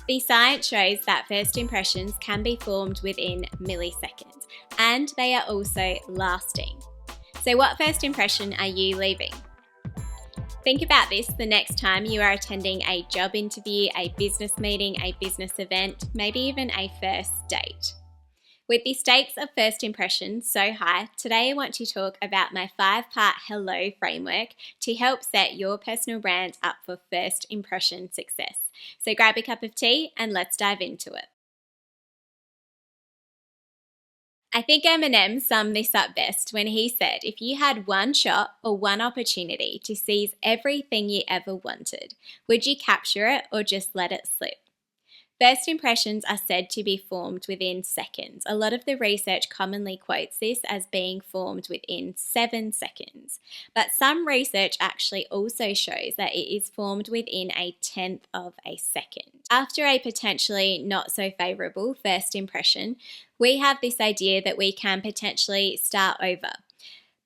The science shows that first impressions can be formed within milliseconds, and they are also lasting. So what first impression are you leaving? Think about this the next time you are attending a job interview, a business meeting, a business event, maybe even a first date. With the stakes of first impressions so high, today I want to talk about my 5-part hello framework to help set your personal brand up for first impression success. So grab a cup of tea and let's dive into it. I think Eminem summed this up best when he said, if you had one shot or one opportunity to seize everything you ever wanted, would you capture it or just let it slip? First impressions are said to be formed within seconds. A lot of the research commonly quotes this as being formed within 7 seconds. But some research actually also shows that it is formed within a tenth of a second. After a potentially not so favourable first impression, we have this idea that we can potentially start over.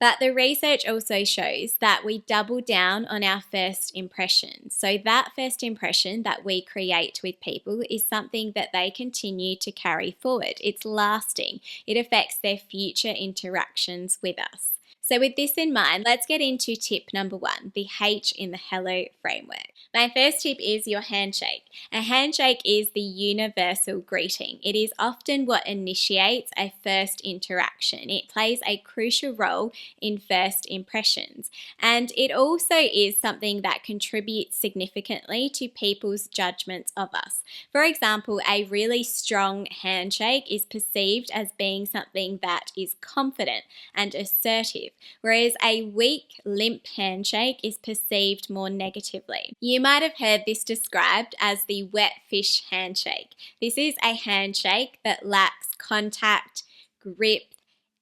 But the research also shows that we double down on our first impression. So that first impression that we create with people is something that they continue to carry forward. It's lasting. It affects their future interactions with us. So with this in mind, let's get into tip number 1, the H in the Hello framework. My first tip is your handshake. A handshake is the universal greeting. It is often what initiates a first interaction. It plays a crucial role in first impressions, and it also is something that contributes significantly to people's judgments of us. For example, a really strong handshake is perceived as being something that is confident and assertive, whereas a weak, limp handshake is perceived more negatively. You might have heard this described as the wet fish handshake. This is a handshake that lacks contact, grip,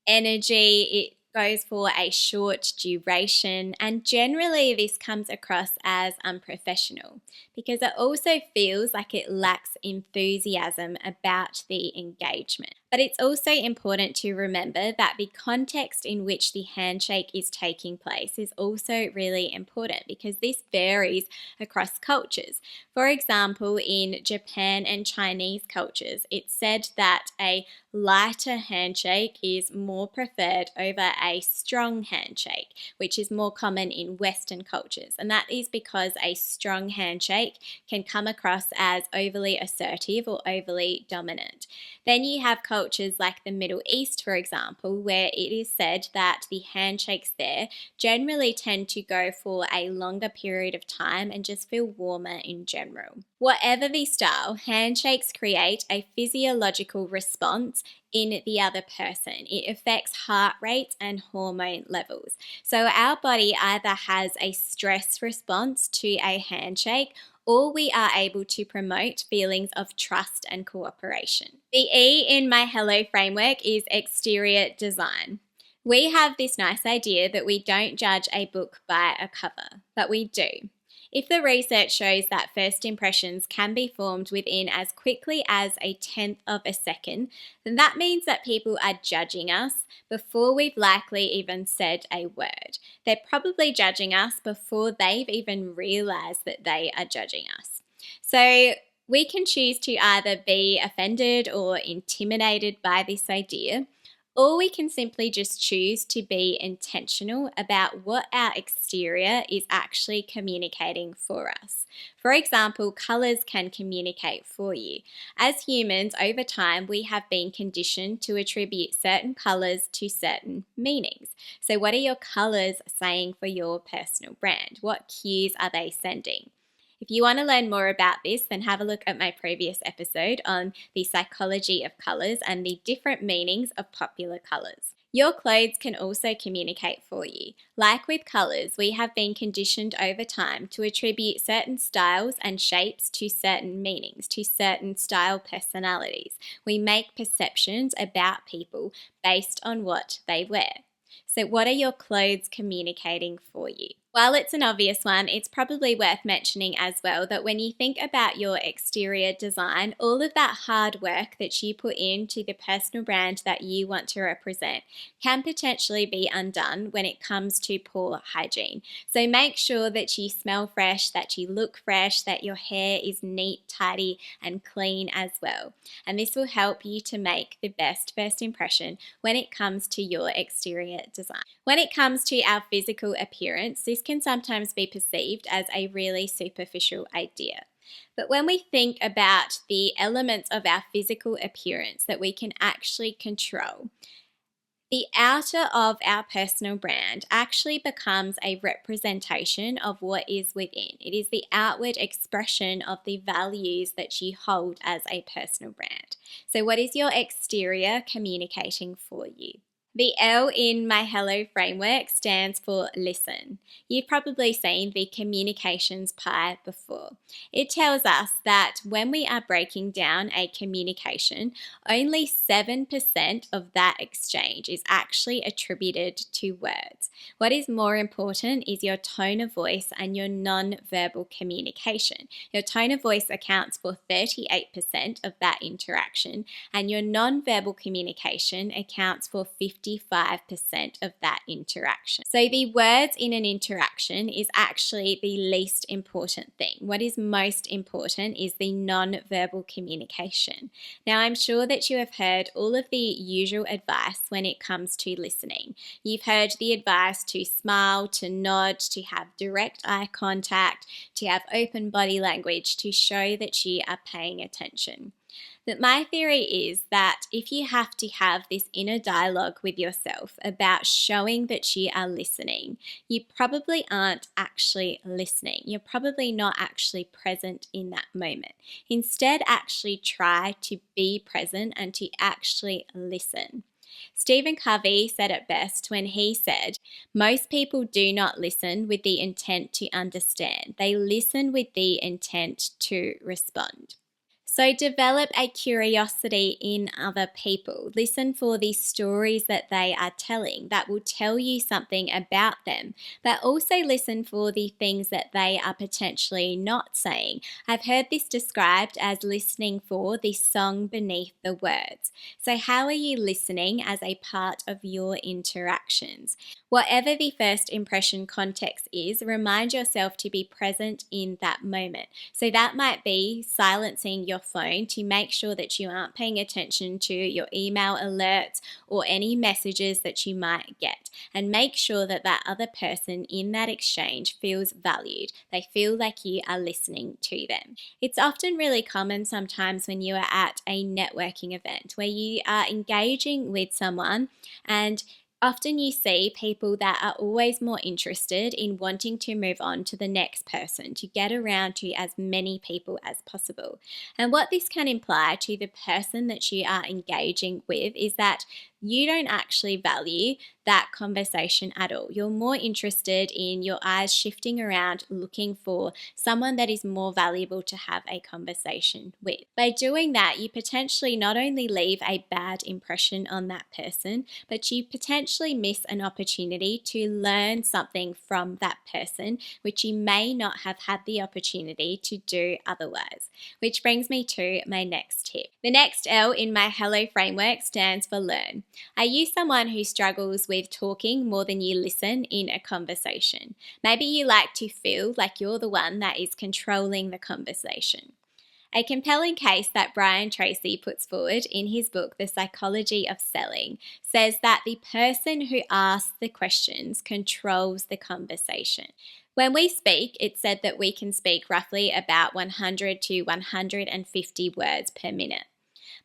energy. It goes for a short duration, and generally this comes across as unprofessional because it also feels like it lacks enthusiasm about the engagement. But it's also important to remember that the context in which the handshake is taking place is also really important because this varies across cultures. For example, in Japan and Chinese cultures, it's said that a lighter handshake is more preferred over a strong handshake, which is more common in Western cultures. And that is because a strong handshake can come across as overly assertive or overly dominant. Then you have cultures like the Middle East, for example, where it is said that the handshakes there generally tend to go for a longer period of time and just feel warmer in general. Whatever the style, handshakes create a physiological response in the other person. It affects heart rate and hormone levels. So our body either has a stress response to a handshake, or we are able to promote feelings of trust and cooperation. The E in my Hello framework is exterior design. We have this nice idea that we don't judge a book by a cover, but we do. If the research shows that first impressions can be formed within as quickly as a tenth of a second, then that means that people are judging us before we've likely even said a word. They're probably judging us before they've even realized that they are judging us. So we can choose to either be offended or intimidated by this idea, or we can simply just choose to be intentional about what our exterior is actually communicating for us. For example, colors can communicate for you. As humans, over time, we have been conditioned to attribute certain colors to certain meanings. So what are your colors saying for your personal brand? What cues are they sending? If you want to learn more about this, then have a look at my previous episode on the psychology of colours and the different meanings of popular colours. Your clothes can also communicate for you. Like with colours, we have been conditioned over time to attribute certain styles and shapes to certain meanings, to certain style personalities. We make perceptions about people based on what they wear. So what are your clothes communicating for you? While it's an obvious one, it's probably worth mentioning as well that when you think about your exterior design, all of that hard work that you put into the personal brand that you want to represent can potentially be undone when it comes to poor hygiene. So make sure that you smell fresh, that you look fresh, that your hair is neat, tidy, and clean as well. And this will help you to make the best first impression when it comes to your exterior design. When it comes to our physical appearance, this can sometimes be perceived as a really superficial idea. But when we think about the elements of our physical appearance that we can actually control, the outer of our personal brand actually becomes a representation of what is within. It is the outward expression of the values that you hold as a personal brand. So, what is your exterior communicating for you? The L in my Hello framework stands for listen. You've probably seen the communications pie before. It tells us that when we are breaking down a communication, only 7% of that exchange is actually attributed to words. What is more important is your tone of voice and your non-verbal communication. Your tone of voice accounts for 38% of that interaction, and your non-verbal communication accounts for 55% of that interaction. So the words in an interaction is actually the least important thing. What is most important is the non-verbal communication. Now, I'm sure that you have heard all of the usual advice when it comes to listening. You've heard the advice to smile, to nod, to have direct eye contact, to have open body language to show that you are paying attention. But my theory is that if you have to have this inner dialogue with yourself about showing that you are listening, you probably aren't actually listening. You're probably not actually present in that moment. Instead, actually try to be present and to actually listen. Stephen Covey said it best when he said, "Most people do not listen with the intent to understand. They listen with the intent to respond." So develop a curiosity in other people. Listen for the stories that they are telling that will tell you something about them, but also listen for the things that they are potentially not saying. I've heard this described as listening for the song beneath the words. So how are you listening as a part of your interactions? Whatever the first impression context is, remind yourself to be present in that moment. So that might be silencing your phone to make sure that you aren't paying attention to your email alerts or any messages that you might get. And make sure that that other person in that exchange feels valued. They feel like you are listening to them. It's often really common sometimes when you are at a networking event where you are engaging with someone, and often you see people that are always more interested in wanting to move on to the next person, to get around to as many people as possible. And what this can imply to the person that you are engaging with is that you don't actually value that conversation at all. You're more interested in your eyes shifting around, looking for someone that is more valuable to have a conversation with. By doing that, you potentially not only leave a bad impression on that person, but you potentially miss an opportunity to learn something from that person, which you may not have had the opportunity to do otherwise. Which brings me to my next tip. The next L in my Hello framework stands for learn. Are you someone who struggles with talking more than you listen in a conversation? Maybe you like to feel like you're the one that is controlling the conversation. A compelling case that Brian Tracy puts forward in his book, The Psychology of Selling, says that the person who asks the questions controls the conversation. When we speak, it's said that we can speak roughly about 100 to 150 words per minute.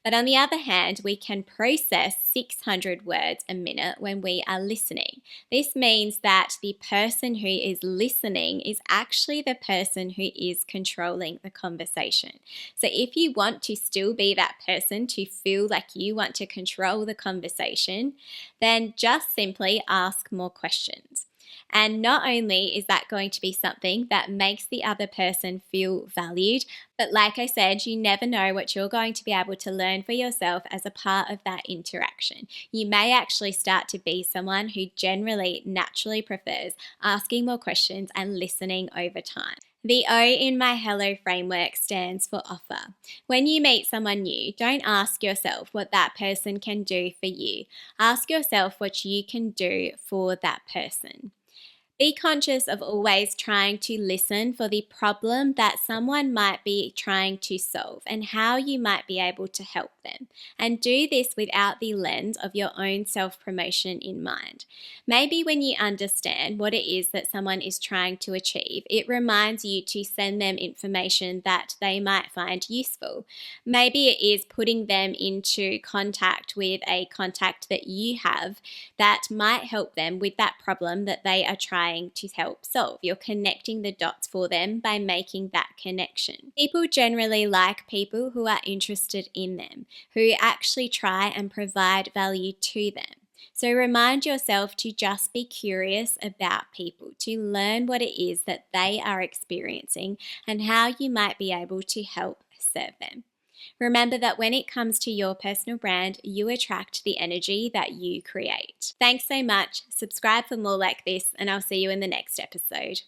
But on the other hand, we can process 600 words a minute when we are listening. This means that the person who is listening is actually the person who is controlling the conversation. So if you want to still be that person to feel like you want to control the conversation, then just simply ask more questions. And not only is that going to be something that makes the other person feel valued, but like I said, you never know what you're going to be able to learn for yourself as a part of that interaction. You may actually start to be someone who generally naturally prefers asking more questions and listening over time. The O in my Hello framework stands for offer. When you meet someone new, don't ask yourself what that person can do for you. Ask yourself what you can do for that person. Be conscious of always trying to listen for the problem that someone might be trying to solve and how you might be able to help them. And do this without the lens of your own self-promotion in mind. Maybe when you understand what it is that someone is trying to achieve, it reminds you to send them information that they might find useful. Maybe it is putting them into contact with a contact that you have that might help them with that problem that they are trying to help solve. You're connecting the dots for them by making that connection. People generally like people who are interested in them, who actually try and provide value to them. So remind yourself to just be curious about people, to learn what it is that they are experiencing and how you might be able to help serve them. Remember that when it comes to your personal brand, you attract the energy that you create. Thanks so much. Subscribe for more like this, and I'll see you in the next episode.